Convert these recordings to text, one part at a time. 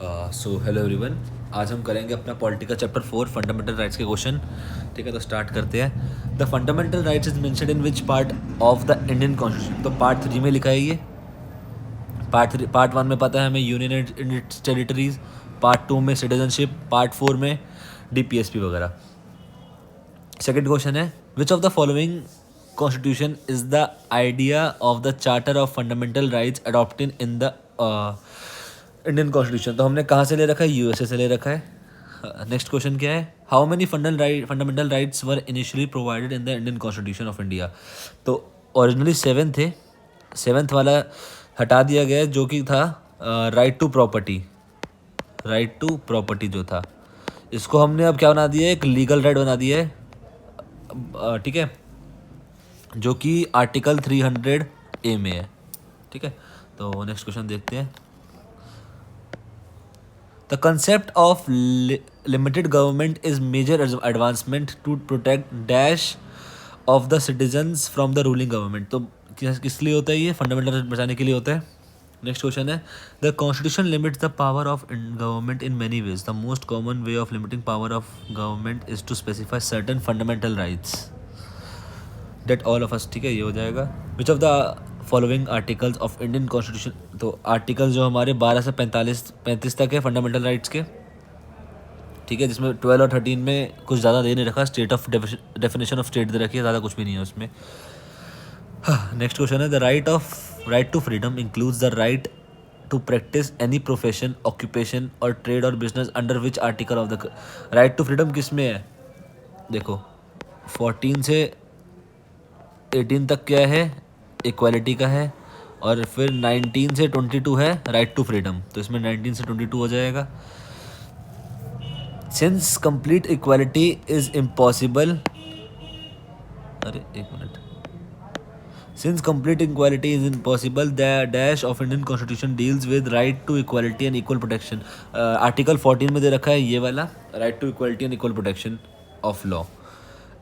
So hello everyone. आज हम करेंगे अपना पॉलिटिकल चैप्टर 4 फंडामेंटल राइट्स के क्वेश्चन। ठीक है, तो स्टार्ट करते हैं। The fundamental rights is mentioned in which part of the Indian constitution. तो पार्ट 3 में लिखा है ये। पार्ट 1 में पता है हमें union in its territories, part 2 में सिटीजनशिप, पार्ट 4 में DPSP वगैरह। सेकेंड क्वेश्चन है which of the following constitution is the idea of the charter of fundamental rights adopted in the Indian constitution. तो हमने कहाँ से ले रखा है? USA से ले रखा है। नेक्स्ट क्वेश्चन क्या है? How many fundamental rights were initially provided in the Indian constitution of India. तो ओरिजिनली 7 थे, 7th वाला हटा दिया गया जो कि था right to property. Right to property जो था, इसको हमने अब क्या बना दिया है? एक लीगल राइट बना दिया है। ठीक है, जो कि आर्टिकल 300A में है। ठीक है, तो नेक्स्ट क्वेश्चन देखते हैं। The concept of limited government is major advancement to protect dash of the citizens from the ruling government। तो किस लिए होता है ये? फंडामेंटल राइट बचाने के लिए होता है। नेक्स्ट क्वेश्चन है the constitution limits the power of government in many ways. The most common way of limiting power of government is to specify certain fundamental rights that all of us. ठीक है, ये हो जाएगा। Which of the following articles of Indian constitution. तो article जो हमारे 12 से 35 तक है फंडामेंटल राइट्स के। ठीक है, जिसमें 12 और 13 में कुछ ज़्यादा दे नहीं रखा। State of definition of state दे रखी है, ज़्यादा कुछ भी नहीं है उसमें। नेक्स्ट क्वेश्चन है the right to freedom includes the right to practise any profession, occupation और ट्रेड और business under which article of the. Right to freedom किस में है? देखो 14 से 18 तक क्या है? इक्वालिटी का है। और फिर 19 से 22 है राइट टू फ्रीडम। तो इसमें 19 से 22 हो जाएगा। Since complete equality is impossible, अरे एक minute, since complete equality is impossible the dash of Indian constitution deals with right to equality and equal protection. Article 14 में दे रखा है ये वाला, right to equality and equal protection of law.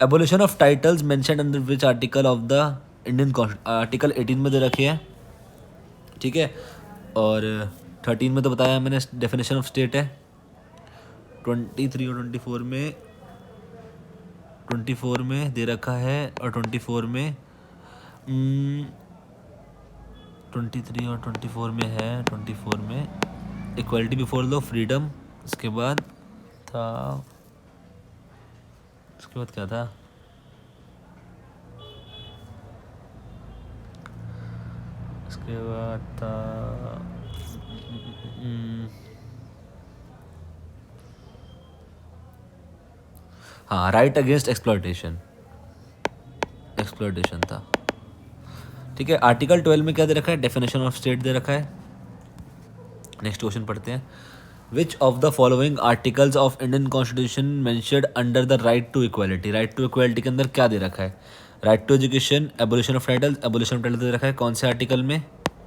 Abolition of titles mentioned under which article of the Indian constitution. Article 18 में दे रखे हैं। ठीक है, और 13 में तो बताया मैंने डेफिनेशन ऑफ स्टेट है। 23 और 24 में दे रखा है, और 24 में 23 और 24 में है। 24 में इक्वालिटी बिफोर लॉ, फ्रीडम, उसके बाद क्या था? उसके बाद था हाँ, राइट अगेंस्ट एक्सप्लॉयटेशन था। ठीक है, आर्टिकल 12 में क्या दे रखा है? डेफिनेशन ऑफ स्टेट दे रखा है। नेक्स्ट क्वेश्चन पढ़ते हैं। Which of the following articles of Indian constitution mentioned under the right to equality. Right to equality के अंदर क्या दे रखा है? Right to education, abolition of title. Abolition of title दे रखा है कौन से आर्टिकल में?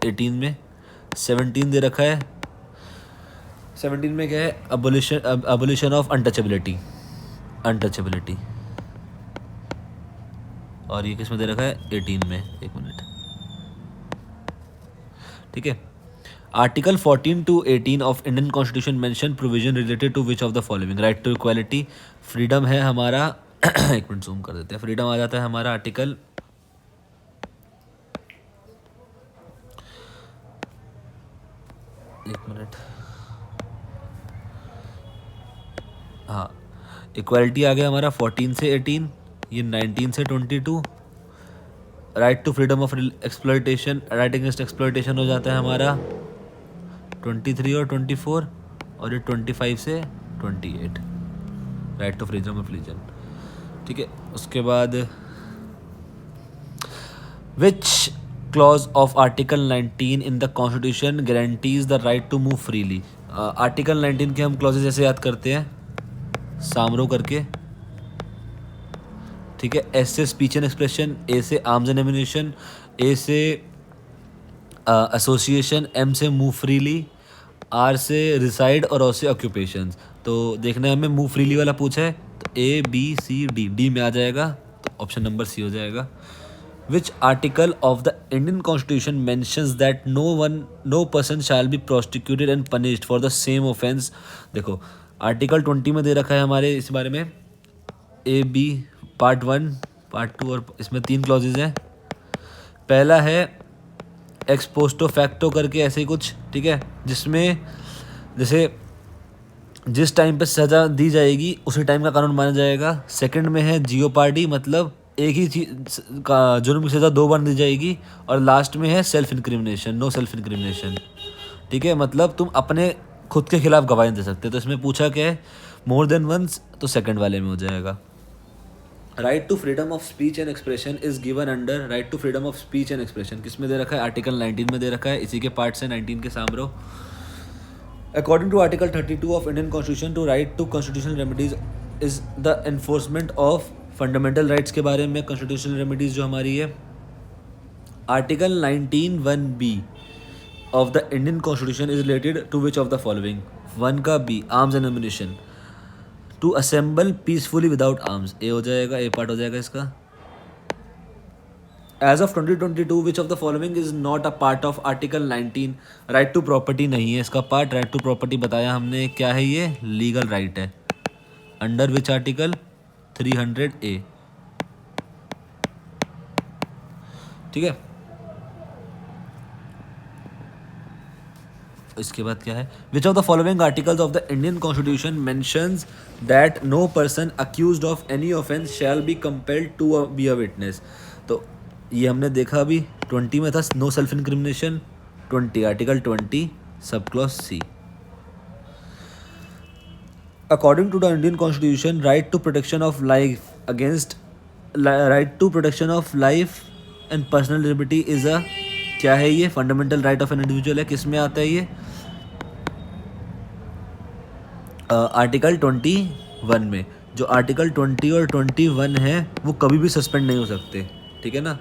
18 में। 17 दे रखा है। 17 में क्या है? Abolition of untouchability. और ये किस में दे रखा है? 18 में। एक मिनट, ठीक है। Article 14 to 18 of Indian constitution mention provision related to which of the following. Right to equality, freedom है हमारा एक मिनट जूम कर देते हैं। फ्रीडम आ जाता है हमारा आर्टिकल हाँ, इक्वालिटी आ गया हमारा 14 से 18, ये 19 से 22। Right to freedom of exploitation, right against exploitation हो जाता है हमारा 23 और 24, और ये 25 से 28, right to freedom of religion. ठीक है, उसके बाद which clause of article 19 in the constitution guarantees the right to move freely. Article 19 के हम क्लॉजेज ऐसे याद करते हैं, सामरो करके। ठीक है, एस से स्पीच एंड एक्सप्रेशन, ए से आर्म्स एंड एम्यूनिशन, ए से एसोसिएशन, एम से मूव फ्रीली, आर से रिसाइड और ओ से ऑक्यूपेशंस। तो देखना है हमें मूव फ्रीली वाला पूछा है, तो A B C D में आ जाएगा, तो ऑप्शन नंबर C हो जाएगा। Which article of the Indian constitution mentions that no person shall be prosecuted and punished for the same offence. देखो आर्टिकल 20 में दे रखा है हमारे इस बारे में, ए बी पार्ट 1 पार्ट 2 और इसमें 3 क्लॉजेज हैं। पहला है एक्स पोस्टो फैक्टो करके ऐसे ही कुछ, ठीक है, जिसमें जैसे जिस टाइम पे सज़ा दी जाएगी उसी टाइम का कानून माना जाएगा। सेकंड में है जियोपार्डी, मतलब एक ही चीज का जुर्म की सज़ा 2 बार दी जाएगी। और लास्ट में है self incrimination, no self incrimination, ठीक है, मतलब तुम अपने खुद के खिलाफ गवाही नहीं दे सकते। तो इसमें पूछा क्या है, मोर देन वंस, तो सेकंड वाले में हो जाएगा। Right to freedom of speech and expression is given under, right to freedom of speech and expression किस में दे रखा है, आर्टिकल 19 में दे रखा है। इसी के पार्ट से 19 के सामने। According to Article 32 of Indian Constitution, to right to constitutional remedies is the enforcement of fundamental rights के बारे में constitutional remedies जो हमारी है। Article 19(1)(b) of the Indian Constitution is related to which of the following? 1 का B, arms and ammunition, to assemble peacefully without arms, A हो जाएगा, A part हो जाएगा इसका। As of 2022, which of the following is not a part of Article 19? Right to property नहीं है इसका part. Right to property बताया हमने क्या है, ये लीगल राइट है। अंडर विच आर्टिकल 300A, ठीक है। इसके बाद क्या है, which of the following articles of the Indian constitution mentions that no person accused of any offence shall be compelled to be a witness. तो ये हमने देखा अभी 20 में था, no self incrimination. 20 article 20 sub clause C. According to the Indian constitution, right to protection of life against, right to protection of life and personal liberty is a, क्या है ये, fundamental right of an individual है। किस में आता है ये, article 21 में। जो आर्टिकल 20 और 21 है वो कभी भी सस्पेंड नहीं हो सकते, ठीक है ना।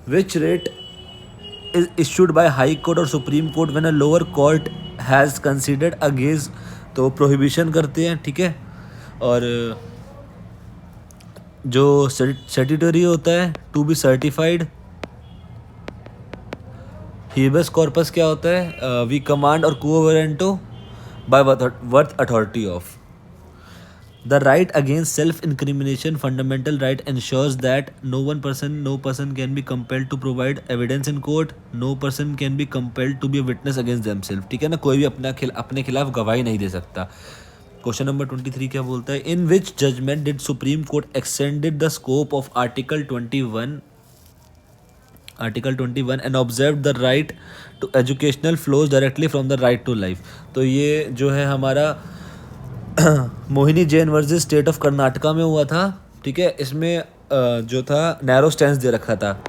Which rate is issued by High Court और Supreme Court when a lower court has considered against, तो प्रोहिबिशन करते हैं, ठीक है। और जो स्टैट्यूटरी होता है to be certified, habeas corpus क्या होता है, वी कमांड और quo warranto by worth authority of। The right against self-incrimination, fundamental right, ensures that no person can be compelled to provide evidence in court. No person can be compelled to be a witness against themselves, ठीक है ना। कोई भी अपने खिलाफ गवाही नहीं दे सकता। क्वेश्चन नंबर 23 क्या बोलता है, in which judgment did supreme court extended the scope of article 21 and observe the right to educational flows directly from the right to life. तो ये जो है हमारा Mohini Jain versus state of Karnataka में हुआ था, ठीक है। इसमें जो था नैरो स्टैंस दे रखा था,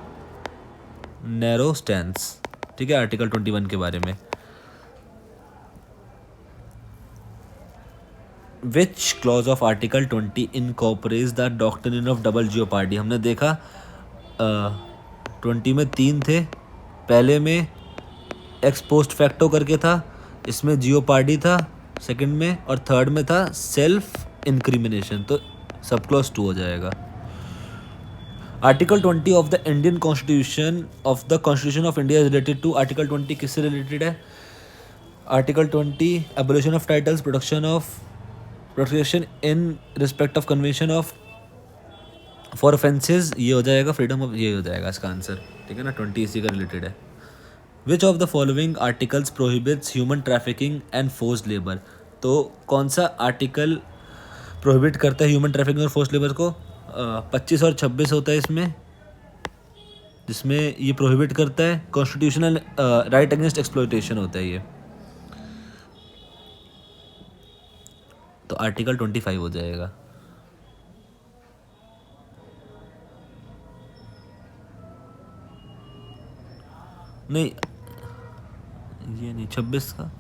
नैरो स्टैंस, ठीक है, आर्टिकल 21 के बारे में। Which clause of article 20 incorporates the doctrine of double jeopardy. हमने देखा 20 में 3 थे, पहले में एक्स पोस्ट फैक्टो करके था, इसमें जियोपार्डी था सेकंड में, और थर्ड में था सेल्फ इंक्रिमिनेशन, तो सब क्लॉज 2 हो जाएगा। Article 20 of the Indian constitution of India is related to, article 20 किससे रिलेटेड है, article 20 abolition of titles, protection in respect of convention of for offences, ये हो जाएगा फ्रीडम ऑफ, ये हो जाएगा इसका आंसर, ठीक है ना। 20 इसी का रिलेटेड है। Which of the following articles prohibits human trafficking and forced labour. तो कौन सा आर्टिकल प्रोहिबिट करता है ह्यूमन ट्रैफिकिंग और फोर्स्ड लेबर को, 25 और 26 होता है इसमें, जिसमें ये प्रोहिबिट करता है। कॉन्स्टिट्यूशनल राइट अगेंस्ट एक्सप्लॉयटेशन होता है ये, तो आर्टिकल 25 हो जाएगा। नहीं ये नहीं, 26 का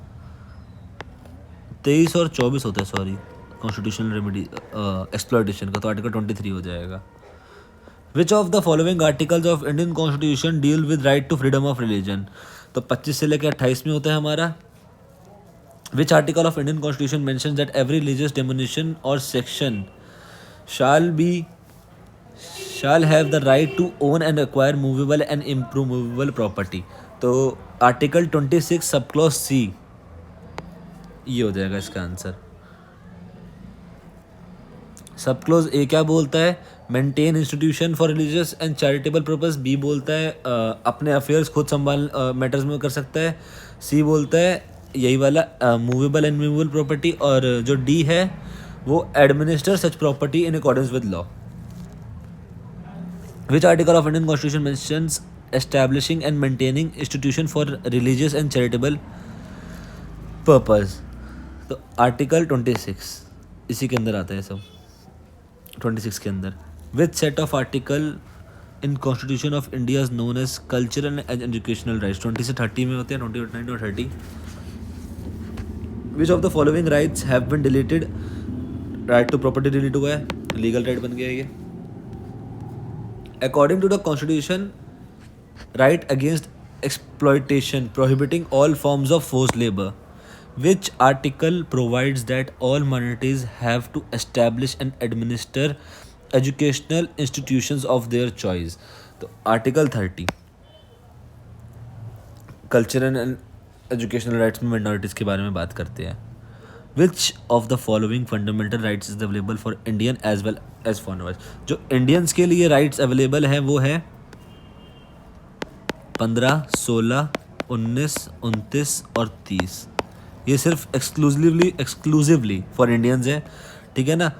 23 और 24 होता है, सॉरी, कॉन्स्टिट्यूशनल रेमेडी एक्सप्लॉयटेशन का, तो आर्टिकल 23 हो जाएगा। Which of the following articles of Indian constitution deal with right to freedom of religion. तो 25 से लेकर 28 में होता है हमारा। Which article of Indian constitution mentions that every religious denomination और section shall have the right to own and acquire movable and improvable property. तो article 26 sub clause सी ये हो जाएगा इसका आंसर। सब क्लोज ए क्या बोलता है, maintain institution for religious and charitable purpose. B बोलता है अपने अफेयर्स खुद संभाल मैटर्स में कर सकता है। सी बोलता है यही वाला मूवेबल एंड मूवेबल प्रॉपर्टी। और जो डी है वो administer such property in accordance with law. Which article of Indian constitution mentions establishing and maintaining institution for religious and charitable purpose. तो आर्टिकल 26 इसी के अंदर आता है सब। 26 के अंदर which set of article in constitution of India is known as cultural and educational rights. 20 से 30 में होते हैं, 29 और 30। Which of the following rights have been deleted. Right to property delete हुआ है, लीगल राइट बन गया ये। According to the constitution right against exploitation prohibiting all forms of force labour. Which article provides that all minorities have to establish and administer educational institutions of their choice? तो article 30 cultural and educational rights में minorities के बारे में बात करते हैं। Which of the following fundamental rights is available for Indian as well as foreigners. जो Indians के लिए राइट्स अवेलेबल हैं वो है 15, 16, 19, 29 और 30। ये सिर्फ एक्सक्लूसिवली फॉर इंडियंस है, ठीक है ना,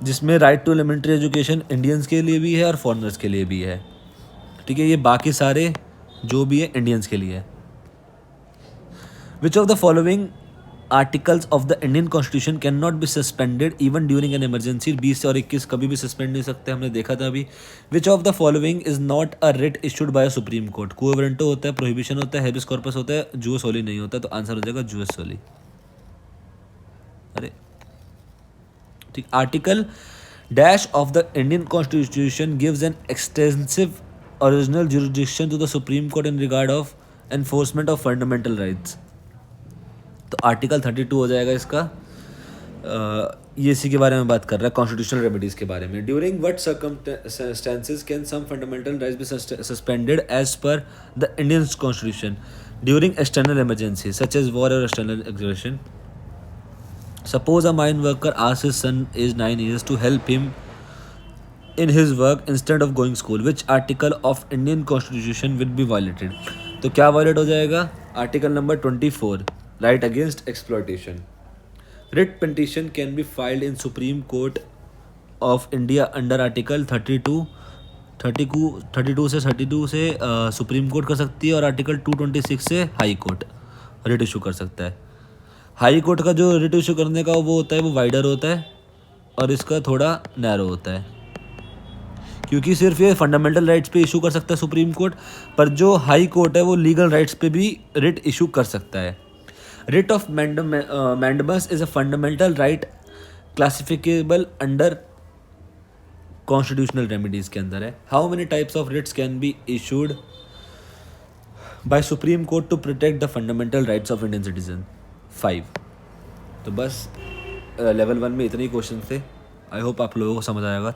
जिसमें right to elementary education Indians के लिए भी है और फॉरेनर्स के लिए भी है, ठीक है। ये बाकी सारे जो भी है इंडियंस के लिए है। Which of the following articles of the Indian constitution can not be suspended even during an emergency. 20 और 21 कभी भी सस्पेंड नहीं सकते, हमने देखा था अभी। विच of the following is not a writ issued by supreme court. Quo warranto होता है, प्रोहिबिशन होता है, हेबिस कॉर्पस होता है, जुअस सोली नहीं होता। तो आंसर हो जाएगा जुअस सोली। अरे ठीक। Article dash of the Indian constitution gives an extensive original jurisdiction to the supreme court in regard of enforcement of fundamental rights. तो आर्टिकल 32 हो जाएगा इसका। ये इसी के बारे में बात कर रहा है, कॉन्स्टिट्यूशनल रेमेडीज़ के बारे में। During what circumstances can some fundamental rights be suspended as per the Indian constitution. During external emergency such as war और external aggression. Suppose a mine worker asks his son age 9 years to help him in his work instead of going school. Which article of Indian Constitution will be violated? तो क्या violet हो जाएगा? Article number 24 right against exploitation. Writ petition can be filed in supreme court of India under article 32 से supreme court कर सकती है और article 226 से हाई कोर्ट रिट इशू कर सकता है। हाई कोर्ट का जो रिट इशू करने का वो होता है वो वाइडर होता है और इसका थोड़ा नैरो होता है, क्योंकि सिर्फ ये फंडामेंटल राइट्स पे इशू कर सकता है सुप्रीम कोर्ट, पर जो हाई कोर्ट है वो लीगल राइट्स पे भी रिट इशू कर सकता है। Writ of mandamus is a fundamental right classifiable under constitutional remedies के अंदर है। How many types of writs can be issued by supreme court to protect the fundamental rights of Indian citizen? 5। तो बस level 1 में इतने ही question थे। I hope आप लोगों को समझ आएगा।